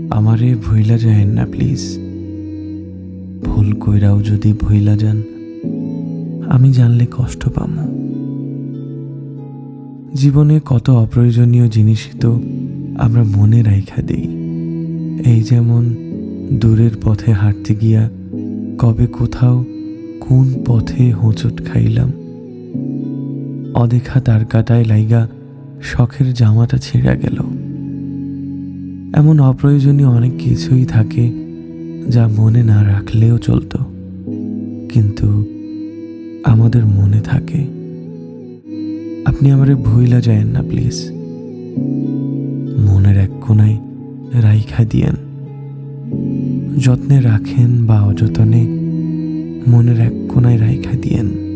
আমারে ভইলা যায়েন না প্লিজ। ভুল কইরাও যদি ভইলা যান, আমি জানলে কষ্ট পামো। জীবনে কত অপ্রয়োজনীয় জিনিসই তো আমরা মনে রাইখা দেই। এই যেমন দূরের পথে হাঁটতে গিয়া কবে কোথাও কোন পথে হোঁচট খাইলাম, অদেখা তার কাটায় লাইগা শখের জামাটা ছিঁড়া গেল। এমন অপ্রয়োজনীয় অনেক কিছুই থাকে যা মনে না রাখলেও চলতো, কিন্তু আমাদের মনে থাকে। আপনি আমারে ভুইলা যায়েন না প্লিজ। মনের এক কোণায় রাইখা দিয়েন। যত্নে রাখেন বা অযত্নে, মনের এক কোণায় রাইখা দিয়েন।